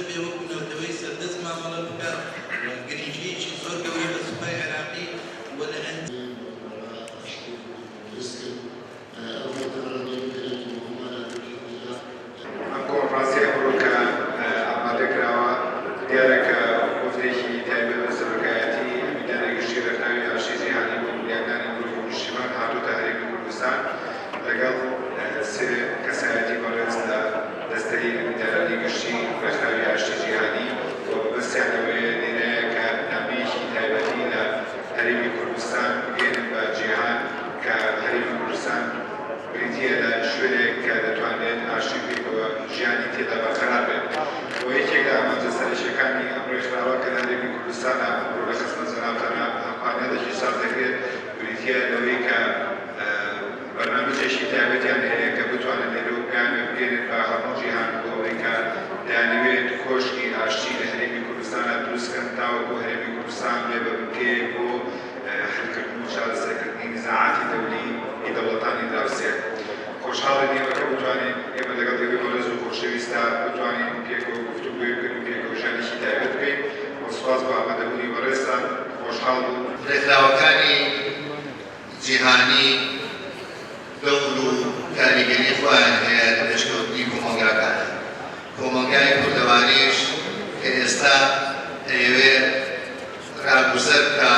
بێ وەکو نەوتەوەی سەردەست مامەڵە بکات گرنگجیەکی زۆر گەورە بە سوپای عێراقی وە لە ئەم کۆنفرانسیە ئەمڕۆکە ئامادەکراوە دیارەکە وەفدێکی تایبەت بە سەرۆکایەتی میدانی گشتی ڕێکخراوی ئاشتی جیهانی بۆ بنیادنانی گروپ نیشتیمان هاتووەتە هەرێمی کوردستان لەگەڵ سێ کەسایەتی بەڕێز لە دەستەی میدانانی گشتی ڕێکخراوی ئاشتی جیهانی بۆ بەسییانەوەیە لێرەیە کە نامەیەکی تایبەتی لە هەرێمی کوردستان بگەێنن بە جیهان کە هەرێمی کوردستان بریتیە لە شوێنێک کە دەتوانێت ئاشتی بێتەوە ژیانی تێدا بەقەرار بێت بۆ یەکێک لە ئامانجە سەرنجەکانی ئەم ڕێکخراوە کە لە هەرێمی کوردستانە ئەمڕۆ لە خستە جەنابتانە ئەمپانیادێکی ساز دەکرێت بریتیە لەوەی کە بەرنامجێکی تایبەتیان هەیە کە بتوانن لێرە و پیامێ بگەێنن بە هەموو جیهان بۆ ئەوەی کە دەیانەوێت کۆشکی ئاشتی لە هەرێمی کوردستانە دروستکەن تاوەکو هەرێمی کوردستان بێ بە بنکەیەک بۆ حلکردن و چارەسەرکردنی نزاعاتی دەوڵەتانی دراوسێت خۆشحاڵی ئێمە کە بتوانین ئێمە لەگەڵ ئێوەی بەڕێز و خۆشەویستە بتوانین پێکەوە گفتوگوی بکەین و پێکەوە ژانێکی تایبەت بکەین و سوپاس بۆ ئامادەبوونی بەڕێزتان خۆشحاڵ بوو ڕێکخراوەکانی جیهانی دەوڵ و کاریگەری خۆیان هەیە لە پێشکەوتنی کۆمەلگاکان کۆمەلگای کوردەوانیش کە ئێستا دەیەوێت ڕاگوزەر بکە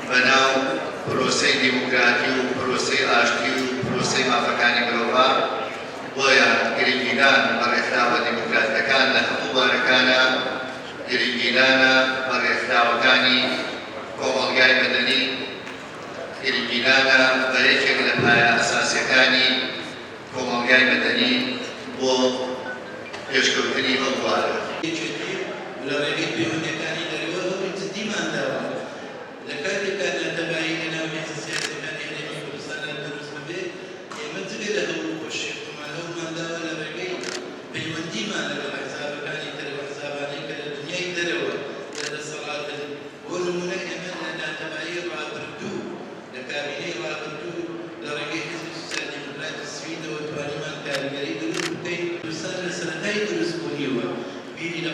بەناو پرۆسەی دیموکراتی و پرۆسەی ئاشتی و پرۆسەی مافەکانی مرۆڤ بۆیە گرنگیدان بە ڕێکخراوە دیموکراتەکان لە هەموو بارەکانە گرنگیدانە بە ڕێکخراوەکانی کۆمەلگای مەدەنی گرنگیدانە بە یەکێک لە پایە ئەساسیەکانی کۆمەلگای مەدەنی بۆ پێشکەوتنی ئەم بوارە لە ڕێگەی پەیوەندیەکانی دەرەوە هەوڵی جددیمان داوە لە کاتێکدا ناتەبایی لەناو هێزە سیاسیەکانی هەرێمی کوردستانە دروست ببێت ئێمە جگە لە هەوڵ خۆشیێتمان هەوڵمان داوە لە ڕێگەی پەیوەندیمان لەگەڵ ئەحزابەکانی تر و ئەحزابانەی کە لە دنیای دەرەوە لە دەسەڵاتن بۆ نمونە ئێمە لە ناتەبایی ڕابردوو لە کابینەی ڕابردوو لە ڕێگەی حیزبی سوسیال دیموکراتی سویدەوە توانیمان کاریگەری دروست بکەین کوردستان لە سەرەتای دروستبوونیەوە بیری لە